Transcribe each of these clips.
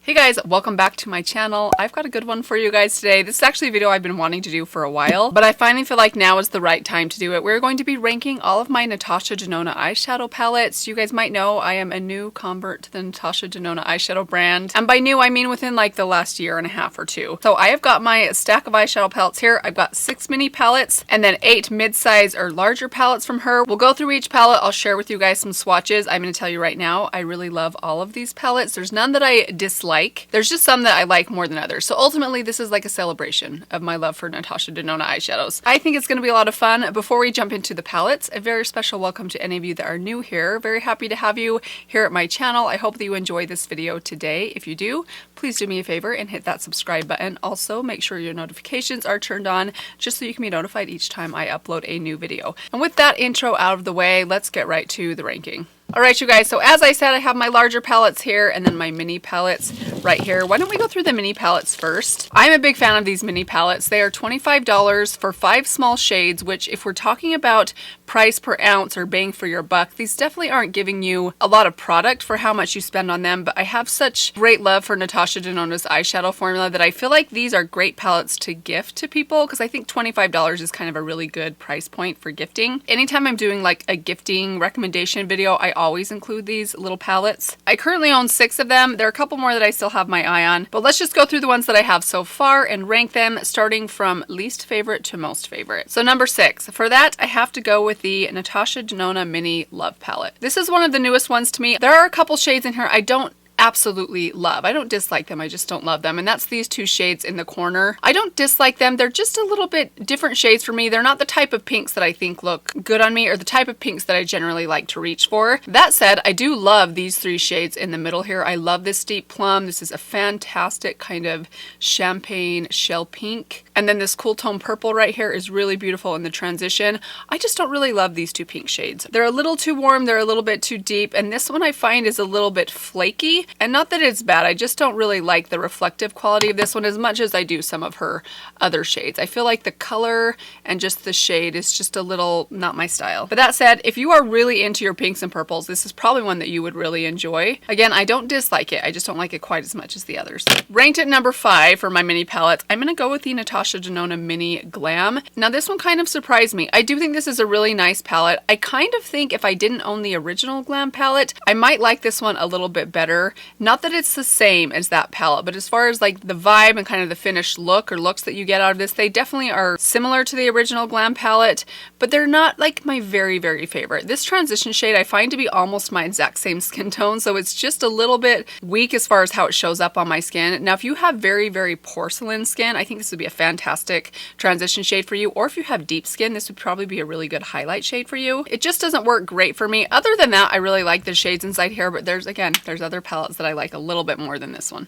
Hey guys, welcome back to my channel. I've got a good one for you guys today. This is actually a video I've been wanting to do for a while, but I finally feel like now is the right time to do it. We're going to be ranking all of my Natasha Denona eyeshadow palettes. You guys might know I am a new convert to the Natasha Denona eyeshadow brand. And by new, I mean within like the last year and a half or two. So I have got my stack of eyeshadow palettes here. I've got 6 mini palettes and then 8 mid-size or larger palettes from her. We'll go through each palette. I'll share with you guys some swatches. I'm going to tell you right now, I really love all of these palettes. There's none that I dislike. There's just some that I like more than others. So ultimately, this is like a celebration of my love for Natasha Denona eyeshadows. I think it's going to be a lot of fun. Before we jump into the palettes, a very special welcome to any of you that are new here. Very happy to have you here at my channel. I hope that you enjoy this video today. If you do, please do me a favor and hit that subscribe button. Also, make sure your notifications are turned on just so you can be notified each time I upload a new video. And with that intro out of the way, let's get right to the ranking. Alright you guys, so as I said, I have my larger palettes here and then my mini palettes right here. Why don't we go through the mini palettes first? I'm a big fan of these mini palettes. They are $25 for 5 small shades, which if we're talking about price per ounce or bang for your buck, these definitely aren't giving you a lot of product for how much you spend on them, but I have such great love for Natasha Denona's eyeshadow formula that I feel like these are great palettes to gift to people because I think $25 is kind of a really good price point for gifting. Anytime I'm doing like a gifting recommendation video, I always include these little palettes. I currently own 6 of them. There are a couple more that I still have my eye on, but let's just go through the ones that I have so far and rank them starting from least favorite to most favorite. So number 6, for that I have to go with the Natasha Denona Mini Love Palette. This is one of the newest ones to me. There are a couple shades in here I don't absolutely love. I don't dislike them, I just don't love them, and that's these 2 shades in the corner. I don't dislike them, they're just a little bit different shades for me. They're not the type of pinks that I think look good on me or the type of pinks that I generally like to reach for. That said, I do love these 3 shades in the middle here. I love this deep plum. This is a fantastic kind of champagne shell pink. And then this cool tone purple right here is really beautiful in the transition. I just don't really love these 2 pink shades. They're a little too warm, they're a little bit too deep, and this one I find is a little bit flaky. And not that it's bad, I just don't really like the reflective quality of this one as much as I do some of her other shades. I feel like the color and just the shade is just a little not my style. But that said, if you are really into your pinks and purples, this is probably one that you would really enjoy. Again, I don't dislike it, I just don't like it quite as much as the others. Ranked at number 5 for my mini palettes, I'm going to go with the Natasha Denona Mini Glam. Now this one kind of surprised me. I do think this is a really nice palette. I kind of think if I didn't own the original Glam palette, I might like this one a little bit better. Not that it's the same as that palette, but as far as like the vibe and kind of the finished look or looks that you get out of this, they definitely are similar to the original Glam palette, but they're not like my very favorite. This transition shade I find to be almost my exact same skin tone, so it's just a little bit weak as far as how it shows up on my skin. Now if you have very porcelain skin, I think this would be a fantastic transition shade for you, or if you have deep skin, this would probably be a really good highlight shade for you. It just doesn't work great for me. Other than that, I really like the shades inside here, but there's other palettes that I like a little bit more than this one.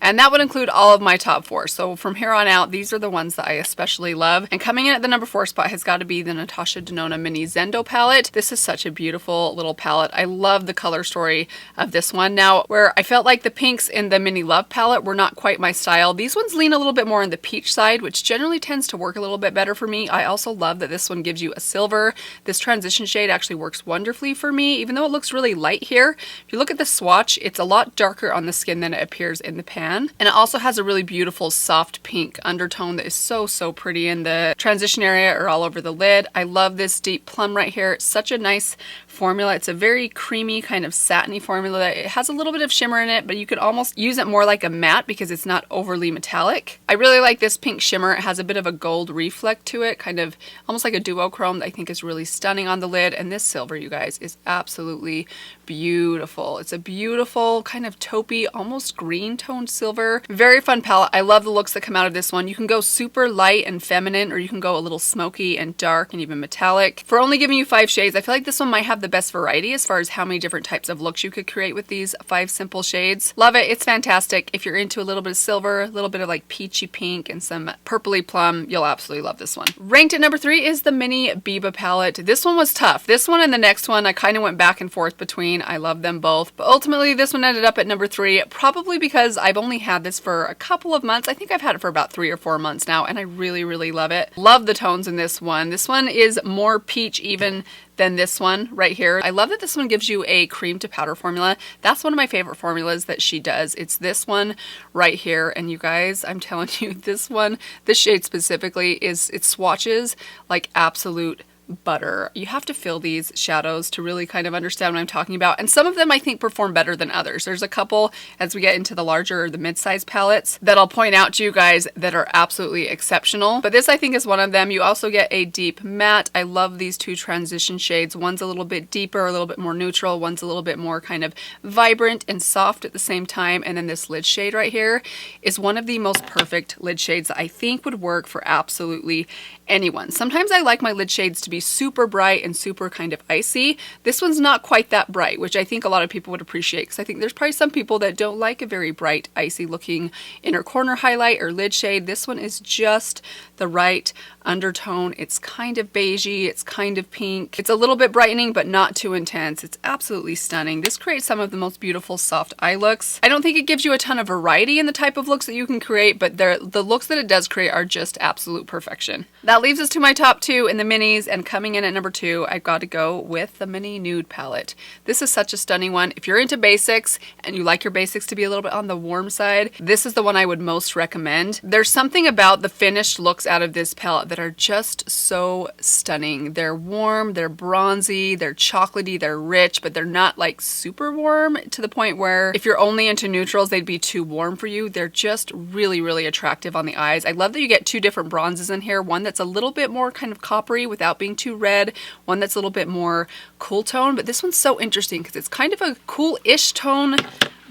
And that would include all of my top 4. So from here on out, these are the ones that I especially love. And coming in at the number 4 spot has got to be the Natasha Denona Mini Zendo palette. This is such a beautiful little palette. I love the color story of this one. Now, where I felt like the pinks in the Mini Love palette were not quite my style, these ones lean a little bit more on the peach side, which generally tends to work a little bit better for me. I also love that this one gives you a silver. This transition shade actually works wonderfully for me, even though it looks really light here. If you look at the swatch, it's a lot darker on the skin than it appears in the pan. And it also has a really beautiful soft pink undertone that is so pretty in the transition area or all over the lid. I love this deep plum right here. It's such a nice formula. It's a very creamy kind of satiny formula. It has a little bit of shimmer in it, but you could almost use it more like a matte because it's not overly metallic. I really like this pink shimmer. It has a bit of a gold reflect to it, kind of almost like a duochrome that I think is really stunning on the lid. And this silver, you guys, is absolutely beautiful. It's a beautiful kind of taupey, almost green toned silver. Very fun palette. I love the looks that come out of this one. You can go super light and feminine, or you can go a little smoky and dark and even metallic. For only giving you 5 shades, I feel like this one might have the best variety as far as how many different types of looks you could create with these 5 simple shades. Love it. It's fantastic. If you're into a little bit of silver, a little bit of like peachy pink and some purpley plum, you'll absolutely love this one. Ranked at number 3 is the Mini Biba palette. This one was tough. This one and the next one I kind of went back and forth between. I love them both, but ultimately this one ended up at number 3, probably because I've only only had this for a couple of months. I think I've had it for about 3 or 4 months now, and I really, really love it. Love the tones in this one. This one is more peach even than this one right here. I love that this one gives you a cream to powder formula. That's one of my favorite formulas that she does. It's this one right here. And you guys, I'm telling you, this one, this shade specifically, it swatches like absolute butter. You have to feel these shadows to really kind of understand what I'm talking about. And some of them I think perform better than others. There's a couple as we get into the larger or the mid-size palettes that I'll point out to you guys that are absolutely exceptional. But this I think is one of them. You also get a deep matte. I love these two transition shades. One's a little bit deeper, a little bit more neutral. One's a little bit more kind of vibrant and soft at the same time. And then this lid shade right here is one of the most perfect lid shades that I think would work for absolutely anyone. Sometimes I like my lid shades to be super bright and super kind of icy. This one's not quite that bright, which I think a lot of people would appreciate, because I think there's probably some people that don't like a very bright, icy looking inner corner highlight or lid shade. This one is just the right undertone. It's kind of beigey, it's kind of pink. It's a little bit brightening, but not too intense. It's absolutely stunning. This creates some of the most beautiful soft eye looks. I don't think it gives you a ton of variety in the type of looks that you can create, but the looks that it does create are just absolute perfection. That leaves us to my top two in the minis, and coming in at number 2, I've got to go with the Mini Nude palette. This is such a stunning one. If you're into basics and you like your basics to be a little bit on the warm side, this is the one I would most recommend. There's something about the finished looks out of this palette that are just so stunning. They're warm, they're bronzy, they're chocolatey, they're rich, but they're not like super warm to the point where if you're only into neutrals, they'd be too warm for you. They're just really, really attractive on the eyes. I love that you get 2 different bronzes in here. One that's a little bit more kind of coppery without being too red. One that's a little bit more cool tone, but this one's so interesting because it's kind of a cool-ish tone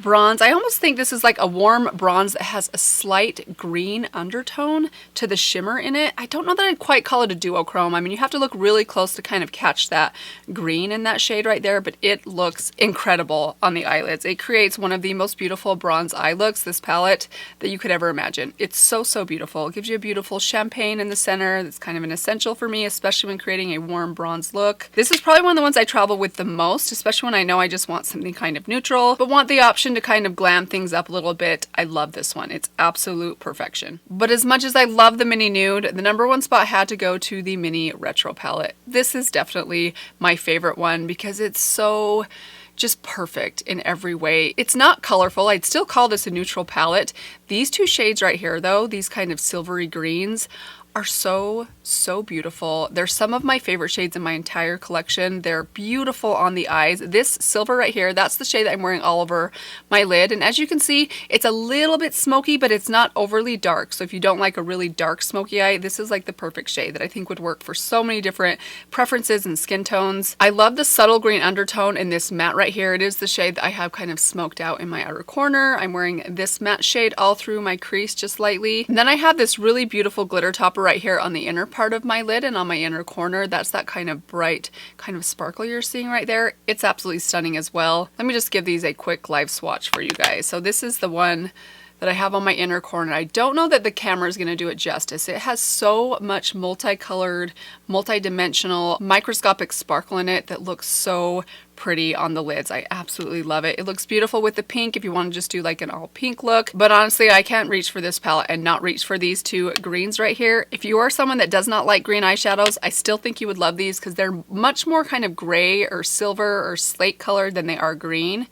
bronze. I almost think this is like a warm bronze that has a slight green undertone to the shimmer in it. I don't know that I'd quite call it a duochrome. I mean, you have to look really close to kind of catch that green in that shade right there, but it looks incredible on the eyelids. It creates one of the most beautiful bronze eye looks, this palette, that you could ever imagine. It's so, so beautiful. It gives you a beautiful champagne in the center. That's kind of an essential for me, especially when creating a warm bronze look. This is probably one of the ones I travel with the most, especially when I know I just want something kind of neutral, but want the option to kind of glam things up a little bit. I love this one. It's absolute perfection. But as much as I love the Mini Nude, the number 1 spot had to go to the Mini Retro palette. This is definitely my favorite one because it's so just perfect in every way. It's not colorful. I'd still call this a neutral palette. These 2 shades right here though, these kind of silvery greens, are so, so beautiful. They're some of my favorite shades in my entire collection. They're beautiful on the eyes. This silver right here, that's the shade that I'm wearing all over my lid. And as you can see, it's a little bit smoky, but it's not overly dark. So if you don't like a really dark smoky eye, this is like the perfect shade that I think would work for so many different preferences and skin tones. I love the subtle green undertone in this matte right here. It is the shade that I have kind of smoked out in my outer corner. I'm wearing this matte shade all through my crease just lightly. And then I have this really beautiful glitter topper right here on the inner part of my lid and on my inner corner. That's that kind of bright kind of sparkle you're seeing right there. It's absolutely stunning as well. Let me just give these a quick live swatch for you guys. So this is the one that I have on my inner corner. I don't know that the camera is going to do it justice. It has so much multicolored, multi-dimensional, microscopic sparkle in it that looks so pretty on the lids. I absolutely love it. It looks beautiful with the pink if you want to just do like an all pink look. But honestly, I can't reach for this palette and not reach for these 2 greens right here. If you are someone that does not like green eyeshadows, I still think you would love these because they're much more kind of gray or silver or slate colored than they are green.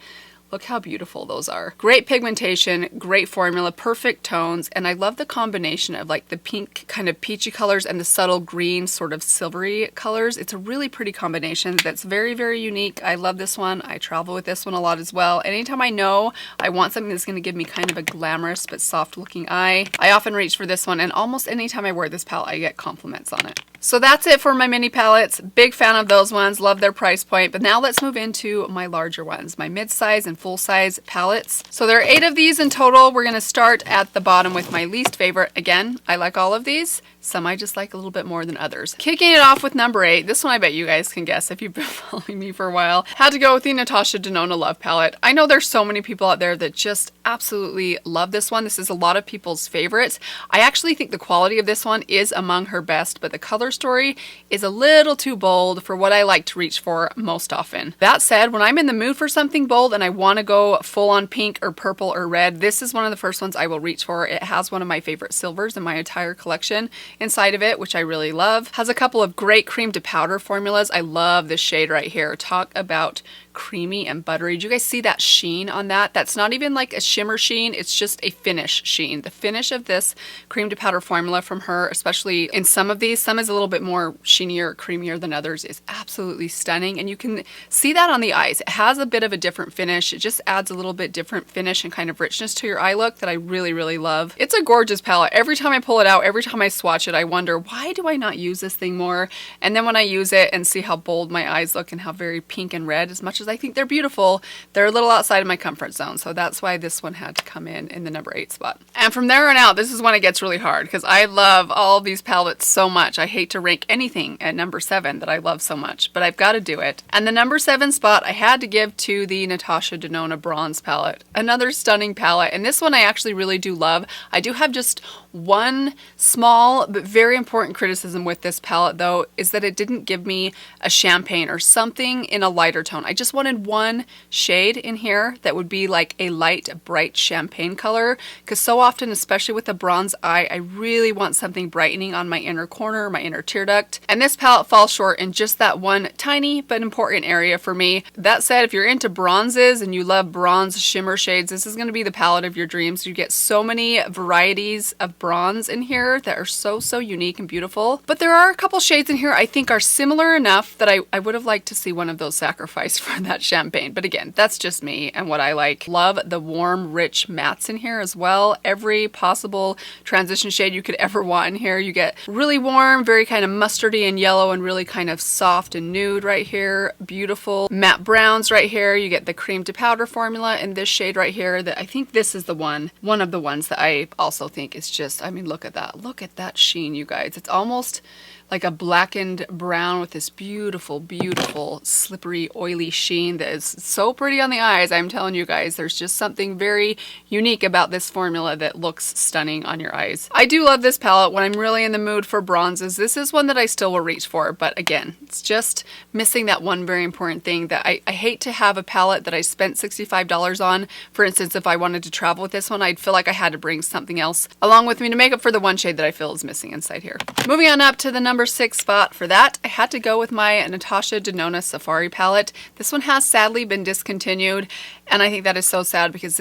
Look how beautiful those are. Great pigmentation, great formula, perfect tones, and I love the combination of like the pink kind of peachy colors and the subtle green sort of silvery colors. It's a really pretty combination that's very, very unique. I love this one. I travel with this one a lot as well. Anytime I know I want something that's going to give me kind of a glamorous but soft looking eye, I often reach for this one, and almost anytime I wear this palette, I get compliments on it. So that's it for my mini palettes. Big fan of those ones, love their price point. But now let's move into my larger ones, my mid-size and full-size palettes. So there are 8 of these in total. We're going to start at the bottom with my least favorite. Again, I like all of these. Some I just like a little bit more than others. Kicking it off with number 8. This one I bet you guys can guess if you've been following me for a while. Had to go with the Natasha Denona Love Palette. I know there's so many people out there that just absolutely love this one. This is a lot of people's favorites. I actually think the quality of this one is among her best, but the color story is a little too bold for what I like to reach for most often. That said, when I'm in the mood for something bold and I want to go full on pink or purple or red, this is one of the first ones I will reach for. It has one of my favorite silvers in my entire collection inside of it, which I really love. Has a couple of great cream to powder formulas. I love this shade right here. Talk about creamy and buttery. Do you guys see that sheen on that? That's not even like a shimmer sheen, it's just a finish sheen. The finish of this cream to powder formula from her, especially in some of these, some is a little bit more sheenier, creamier than others, is absolutely stunning. And you can see that on the eyes. It has a bit of a different finish. It just adds a little bit different finish and kind of richness to your eye look that I really, really love. It's a gorgeous palette. Every time I pull it out, every time I swatch it, I wonder, why do I not use this thing more? And then when I use it and see how bold my eyes look and how very pink and red, as much as I think they're beautiful, they're a little outside of my comfort zone. So that's why this one had to come in the number 8 spot. And from there on out, this is when it gets really hard because I love all these palettes so much. I hate to rank anything at number 7 that I love so much, but I've got to do it. And the number 7 spot I had to give to the Natasha Denona Bronze palette. Another stunning palette. And this one I actually really do love. I do have just one small but very important criticism with this palette though, is that it didn't give me a champagne or something in a lighter tone. I just wanted one shade in here that would be like a light, bright champagne color, because so often, especially with a bronze eye, I really want something brightening on my inner corner, my inner tear duct. And this palette falls short in just that one tiny but important area for me. That said, if you're into bronzes and you love bronze shimmer shades, this is going to be the palette of your dreams. You get so many varieties of bronze in here that are so unique and beautiful. But there are a couple shades in here I think are similar enough that I would have liked to see one of those sacrificed for that champagne. But again, that's just me and what I like. Love the warm, rich mattes in here as well. Every possible transition shade you could ever want in here. You get really warm, very kind of mustardy and yellow, and really kind of soft and nude right here. Beautiful matte browns right here. You get the cream to powder formula in this shade right here that I think this is the one of the ones that I also think is just, I mean, look at that. Look at that sheen, you guys. It's almost like a blackened brown with this beautiful, beautiful, slippery, oily sheen that is so pretty on the eyes. I'm telling you guys, there's just something very unique about this formula that looks stunning on your eyes. I do love this palette when I'm really in the mood for bronzes. This is one that I still will reach for, but again, it's just missing that one very important thing that I hate to have a palette that I spent $65 on. For instance, if I wanted to travel with this one, I'd feel like I had to bring something else along with me to make up for the one shade that I feel is missing inside here. Moving on up to the number 6 spot for that, I had to go with my Natasha Denona Safari palette. This one has sadly been discontinued, and I think that is so sad because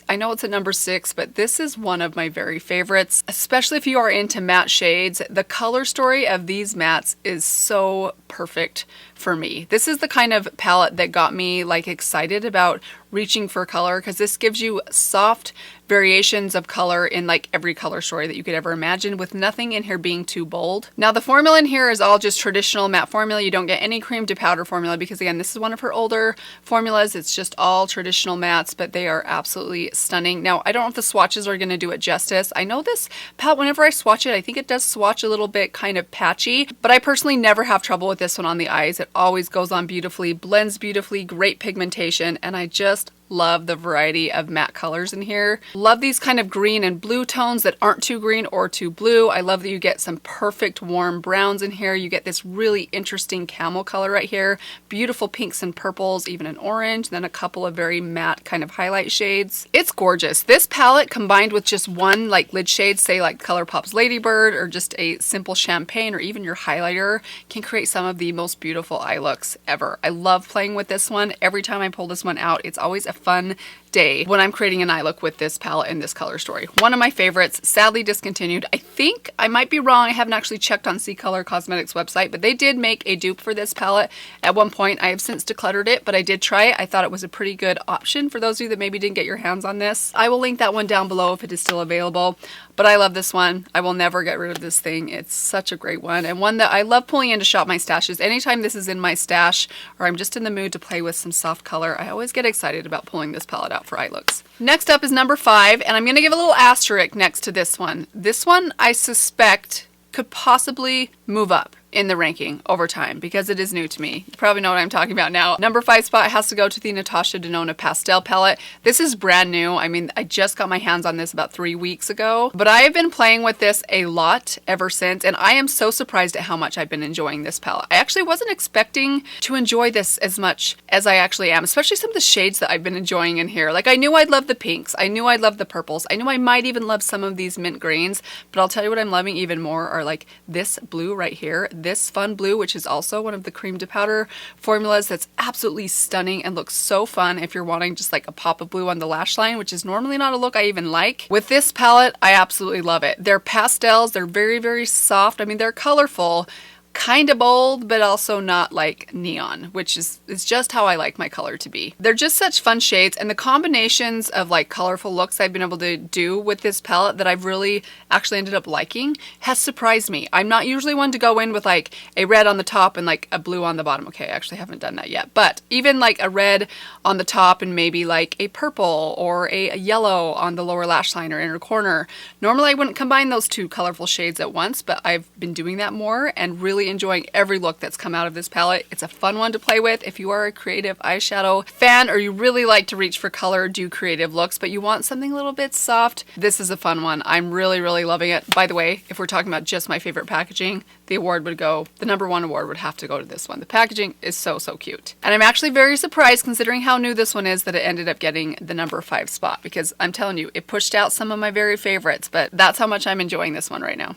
I know it's at number 6, but this is one of my very favorites, especially if you are into matte shades. The color story of these mattes is so perfect for me. This is the kind of palette that got me like excited about reaching for color, because this gives you soft variations of color in like every color story that you could ever imagine, with nothing in here being too bold. Now the formula in here is all just traditional matte formula. You don't get any cream to powder formula because again, this is one of her older formulas. It's just all traditional mattes, but they are absolutely stunning. Now I don't know if the swatches are going to do it justice. I know this palette, whenever I swatch it, I think it does swatch a little bit kind of patchy, but I personally never have trouble with this one on the eyes. It always goes on beautifully, blends beautifully, great pigmentation, and I just love the variety of matte colors in here. Love these kind of green and blue tones that aren't too green or too blue. I love that you get some perfect warm browns in here. You get this really interesting camel color right here. Beautiful pinks and purples, even an orange, then a couple of very matte kind of highlight shades. It's gorgeous. This palette combined with just one like lid shade, say like ColourPop's Ladybird or just a simple champagne or even your highlighter, can create some of the most beautiful eye looks ever. I love playing with this one. Every time I pull this one out, it's always a fun day when I'm creating an eye look with this palette and this color story. One of my favorites, sadly discontinued. I think I might be wrong. I haven't actually checked on C Color Cosmetics website, but they did make a dupe for this palette at one point. I have since decluttered it, but I did try it. I thought it was a pretty good option for those of you that maybe didn't get your hands on this. I will link that one down below if it is still available, but I love this one. I will never get rid of this thing. It's such a great one, and one that I love pulling in to shop my stashes. Anytime this is in my stash or I'm just in the mood to play with some soft color, I always get excited about pulling this palette out for eye looks. Next up is number 5, and I'm going to give a little asterisk next to this one. This one I suspect could possibly move up in the ranking over time because it is new to me. You probably know what I'm talking about now. Number 5 spot has to go to the Natasha Denona Pastel palette. This is brand new. I mean, I just got my hands on this about 3 weeks ago, but I have been playing with this a lot ever since, and I am so surprised at how much I've been enjoying this palette. I actually wasn't expecting to enjoy this as much as I actually am, especially some of the shades that I've been enjoying in here. Like, I knew I'd love the pinks. I knew I'd love the purples. I knew I might even love some of these mint greens, but I'll tell you what I'm loving even more are like this blue right here. This Fun Blue, which is also one of the cream to powder formulas that's absolutely stunning and looks so fun if you're wanting just like a pop of blue on the lash line, which is normally not a look I even like. With this palette, I absolutely love it. They're pastels, they're very, very soft. I mean, they're colorful, kind of bold, but also not like neon, which is just how I like my color to be. They're just such fun shades, and the combinations of like colorful looks I've been able to do with this palette that I've really actually ended up liking has surprised me. I'm not usually one to go in with like a red on the top and like a blue on the bottom. Okay, I actually haven't done that yet, but even like a red on the top and maybe like a purple or a yellow on the lower lash line or inner corner. Normally I wouldn't combine those two colorful shades at once, but I've been doing that more and really enjoying every look that's come out of this palette. It's a fun one to play with if you are a creative eyeshadow fan or you really like to reach for color, do creative looks, but you want something a little bit soft. This is a fun one. I'm really, really loving it. By the way, if we're talking about just my favorite packaging, the number 1 award would have to go to this one. The packaging is so, so cute. And I'm actually very surprised, considering how new this one is, that it ended up getting the number 5 spot, because I'm telling you, it pushed out some of my very favorites, but that's how much I'm enjoying this one right now.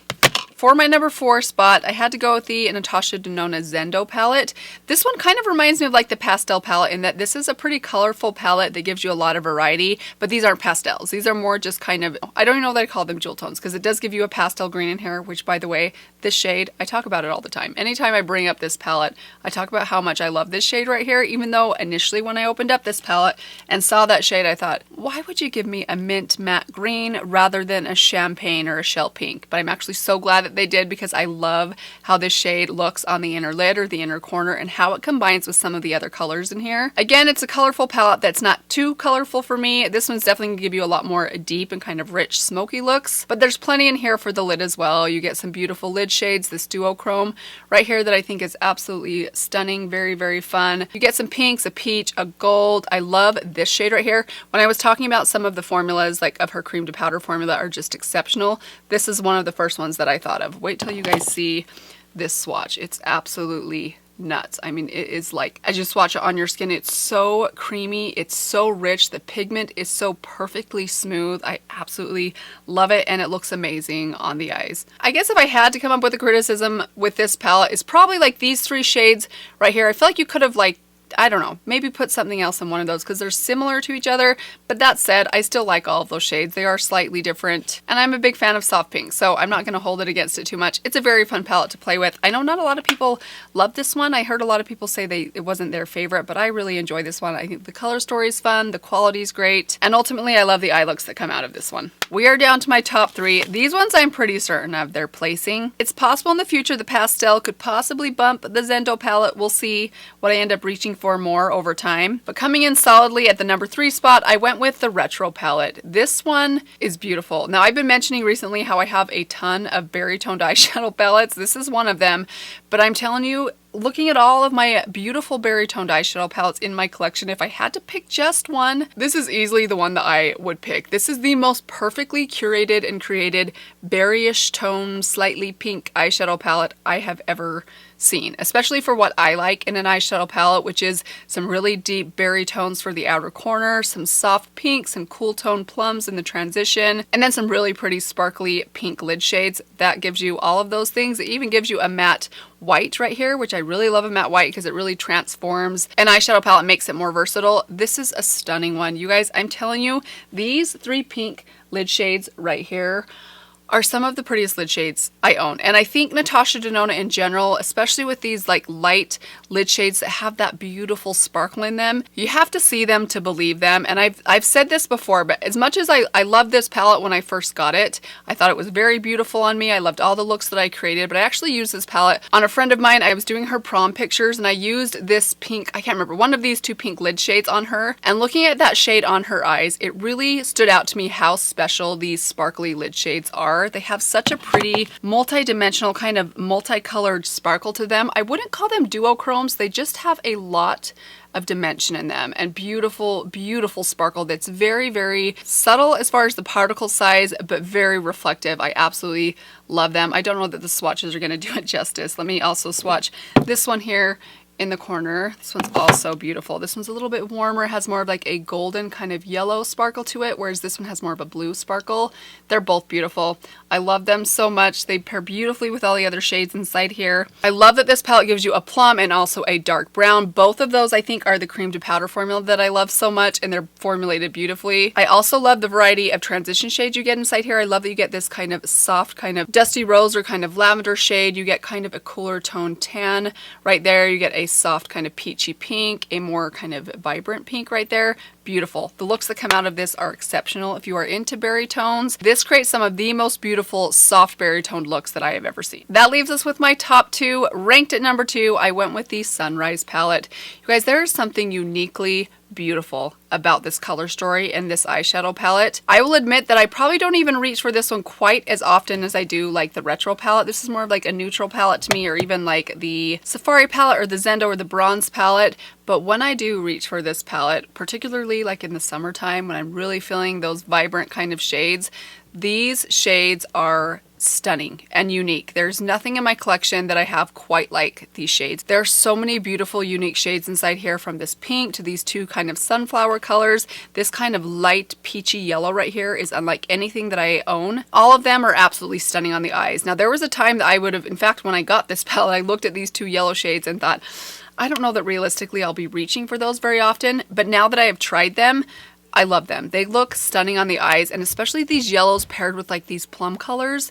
For my number 4 spot, I had to go with the Natasha Denona Zendo palette. This one kind of reminds me of like the pastel palette in that this is a pretty colorful palette that gives you a lot of variety, but these aren't pastels. These are more just kind of, I don't even know that I call them jewel tones, because it does give you a pastel green in here, which, by the way, this shade, I talk about it all the time. Anytime I bring up this palette, I talk about how much I love this shade right here, even though initially when I opened up this palette and saw that shade, I thought, why would you give me a mint matte green rather than a champagne or a shell pink? But I'm actually so glad that they did, because I love how this shade looks on the inner lid or the inner corner and how it combines with some of the other colors in here. Again, it's a colorful palette that's not too colorful for me. This one's definitely gonna give you a lot more deep and kind of rich smoky looks, but there's plenty in here for the lid as well. You get some beautiful lid shades, this duochrome right here that I think is absolutely stunning, very, very fun. You get some pinks, a peach, a gold. I love this shade right here. When I was talking about some of the formulas, like of her cream to powder formula, are just exceptional, this is one of the first ones that I thought of. Wait till you guys see this swatch. It's absolutely nuts. I mean, it is like, as you swatch it on your skin, it's so creamy, it's so rich, the pigment is so perfectly smooth. I absolutely love it, and it looks amazing on the eyes. I guess if I had to come up with a criticism with this palette, it's probably like these 3 shades right here. I feel like you could have, like, I don't know, maybe put something else in one of those because they're similar to each other. But that said, I still like all of those shades. They are slightly different, and I'm a big fan of soft pink, so I'm not going to hold it against it too much. It's a very fun palette to play with. I know not a lot of people love this one. I heard a lot of people say it wasn't their favorite, but I really enjoy this one. I think the color story is fun, the quality is great, and ultimately I love the eye looks that come out of this one. We are down to my top 3. These ones I'm pretty certain of their placing. It's possible in the future the pastel could possibly bump the Zendo palette. We'll see what I end up reaching for more over time. But coming in solidly at the number 3 spot, I went with the retro palette. This one is beautiful. Now, I've been mentioning recently how I have a ton of berry toned eyeshadow palettes. This is one of them, but I'm telling you, looking at all of my beautiful berry toned eyeshadow palettes in my collection, if I had to pick just one, this is easily the one that I would pick. This is the most perfectly curated and created berryish tone, slightly pink eyeshadow palette I have ever seen, especially for what I like in an eyeshadow palette, which is some really deep berry tones for the outer corner, some soft pinks and cool tone plums in the transition, and then some really pretty sparkly pink lid shades. That gives you all of those things. It even gives you a matte white right here, which I really love a matte white because it really transforms an eyeshadow palette, makes it more versatile. This is a stunning one. You guys, I'm telling you, these 3 pink lid shades right here are some of the prettiest lid shades I own. And I think Natasha Denona in general, especially with these like light lid shades that have that beautiful sparkle in them, you have to see them to believe them. And I've said this before, but as much as I loved this palette when I first got it, I thought it was very beautiful on me. I loved all the looks that I created, but I actually used this palette on a friend of mine. I was doing her prom pictures and I used this pink, I can't remember, one of these 2 pink lid shades on her. And looking at that shade on her eyes, it really stood out to me how special these sparkly lid shades are. are. They have such a pretty multi-dimensional kind of multicolored sparkle to them. I wouldn't call them duochromes. They just have a lot of dimension in them and beautiful, beautiful sparkle that's very, very subtle as far as the particle size, but very reflective. I absolutely love them. I don't know that the swatches are going to do it justice. Let me also swatch this one here in the corner. This one's also beautiful. This one's a little bit warmer, has more of like a golden kind of yellow sparkle to it, whereas this one has more of a blue sparkle. They're both beautiful. I love them so much. They pair beautifully with all the other shades inside here. I love that this palette gives you a plum and also a dark brown. Both of those I think are the cream to powder formula that I love so much, and they're formulated beautifully. I also love the variety of transition shades you get inside here. I love that you get this kind of soft kind of dusty rose or kind of lavender shade. You get kind of a cooler tone tan right there. You get a soft kind of peachy pink, a more kind of vibrant pink right there. Beautiful. The looks that come out of this are exceptional. If you are into berry tones, this creates some of the most beautiful soft berry toned looks that I have ever seen. That leaves us with my top two. Ranked at number 2, I went with the Sunrise palette. You guys, there is something uniquely beautiful about this color story and this eyeshadow palette. I will admit that I probably don't even reach for this one quite as often as I do like the retro palette. This is more of like a neutral palette to me, or even like the Safari palette or the Zendo or the bronze palette. But when I do reach for this palette, particularly like in the summertime when I'm really feeling those vibrant kind of shades, these shades are stunning and unique. There's nothing in my collection that I have quite like these shades. There are so many beautiful unique shades inside here, from this pink to these two kind of sunflower colors. This kind of light peachy yellow right here is unlike anything that I own. All of them are absolutely stunning on the eyes. Now there was a time that I would have, in fact when I got this palette, I looked at these two yellow shades and thought, I don't know that realistically I'll be reaching for those very often, but now that I have tried them, I love them. They look stunning on the eyes, and especially these yellows paired with like these plum colors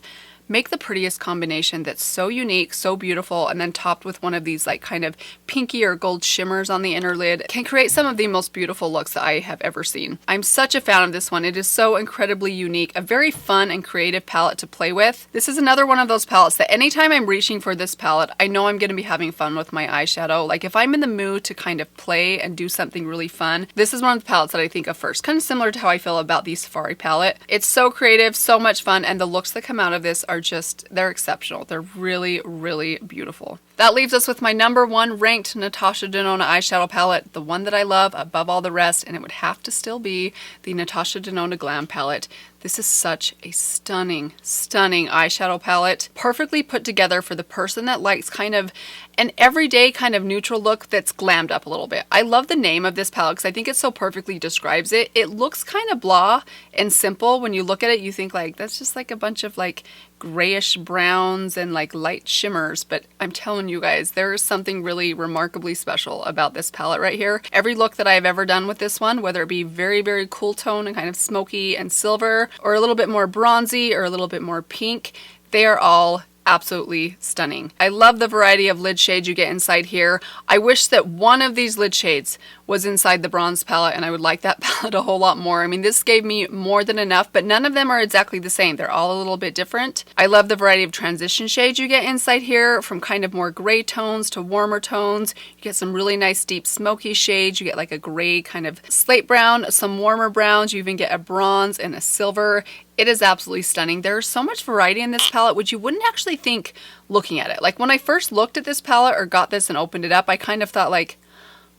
make the prettiest combination that's so unique, so beautiful, and then topped with one of these like kind of pinky or gold shimmers on the inner lid can create some of the most beautiful looks that I have ever seen. I'm such a fan of this one. It is so incredibly unique, a very fun and creative palette to play with. This is another one of those palettes that anytime I'm reaching for this palette, I know I'm going to be having fun with my eyeshadow. Like if I'm in the mood to kind of play and do something really fun, this is one of the palettes that I think of first, kind of similar to how I feel about the Safari palette. It's so creative, so much fun, and the looks that come out of this are just, they're exceptional. They're really, really beautiful. That leaves us with my number 1 ranked Natasha Denona eyeshadow palette, the one that I love above all the rest, and it would have to still be the Natasha Denona Glam palette. This is such a stunning, stunning eyeshadow palette. Perfectly put together for the person that likes kind of an everyday kind of neutral look that's glammed up a little bit. I love the name of this palette because I think it so perfectly describes it. It looks kind of blah and simple. When you look at it, you think like, that's just like a bunch of like grayish browns and like light shimmers. But I'm telling you guys, there is something really remarkably special about this palette right here. Every look that I've ever done with this one, whether it be very, very cool tone and kind of smoky and silver, or a little bit more bronzy or a little bit more pink, they are all absolutely stunning. I love the variety of lid shades you get inside here. I wish that one of these lid shades was inside the bronze palette, and I would like that palette a whole lot more. I mean, this gave me more than enough, but none of them are exactly the same. They're all a little bit different. I love the variety of transition shades you get inside here, from kind of more gray tones to warmer tones. You get some really nice deep smoky shades. You get like a gray kind of slate brown, some warmer browns. You even get a bronze and a silver. It is absolutely stunning. There's so much variety in this palette, which you wouldn't actually think looking at it. Like when I first looked at this palette or got this and opened it up, I kind of thought like,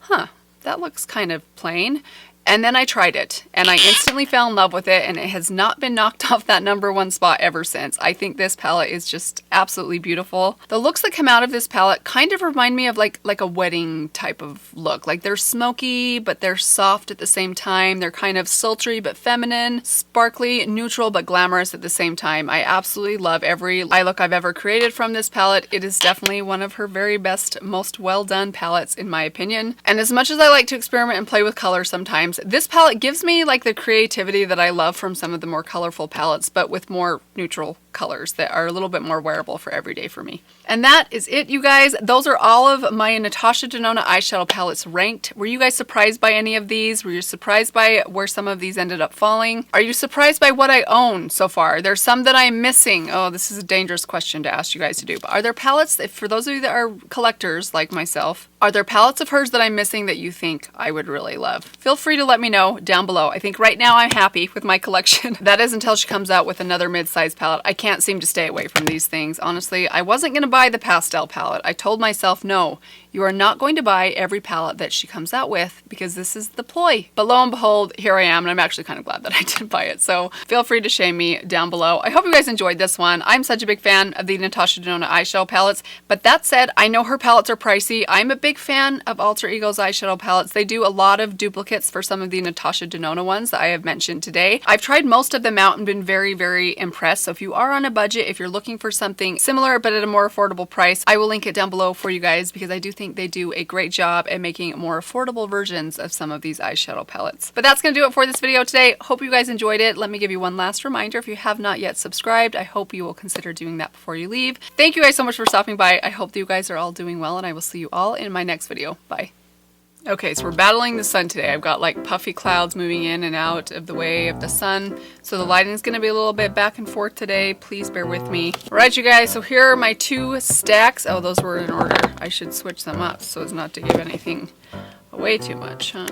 huh, that looks kind of plain. And then I tried it and I instantly fell in love with it, and it has not been knocked off that number 1 spot ever since. I think this palette is just absolutely beautiful. The looks that come out of this palette kind of remind me of like a wedding type of look. Like they're smoky, but they're soft at the same time. They're kind of sultry but feminine, sparkly, neutral but glamorous at the same time. I absolutely love every eye look I've ever created from this palette. It is definitely one of her very best, most well done palettes in my opinion. And as much as I like to experiment and play with color sometimes, this palette gives me like the creativity that I love from some of the more colorful palettes, but with more neutral colors that are a little bit more wearable for everyday for me. And that is it, you guys. Those are all of my Natasha Denona eyeshadow palettes ranked. Were you guys surprised by any of these? Were you surprised by where some of these ended up falling? Are you surprised by what I own so far? There's some that I'm missing. Oh, this is a dangerous question to ask you guys to do. But are there palettes, that, for those of you that are collectors like myself, are there palettes of hers that I'm missing that you think I would really love? Feel free to let me know down below. I think right now I'm happy with my collection. That is until she comes out with another mid-size palette. I can't seem to stay away from these things. Honestly, I wasn't going to buy the pastel palette. I told myself, no, you are not going to buy every palette that she comes out with because this is the ploy. But lo and behold, here I am, and I'm actually kind of glad that I didn't buy it. So feel free to shame me down below. I hope you guys enjoyed this one. I'm such a big fan of the Natasha Denona eyeshadow palettes. But that said, I know her palettes are pricey. I'm a big fan of Alter Ego's eyeshadow palettes. They do a lot of duplicates for some of the Natasha Denona ones that I have mentioned today. I've tried most of them out and been very, very impressed. So if you are on a budget, if you're looking for something similar but at a more affordable price, I will link it down below for you guys because I do think they do a great job at making more affordable versions of some of these eyeshadow palettes. But that's going to do it for this video today. Hope you guys enjoyed it. Let me give you one last reminder. If you have not yet subscribed, I hope you will consider doing that before you leave. Thank you guys so much for stopping by. I hope that you guys are all doing well, and I will see you all in my next video. Bye. Okay, so we're battling the sun today. I've got like puffy clouds moving in and out of the way of the sun. So the lighting is going to be a little bit back and forth today. Please bear with me. All right, you guys, so here are my 2 stacks. Oh, those were in order. I should switch them up so as not to give anything away too much, huh?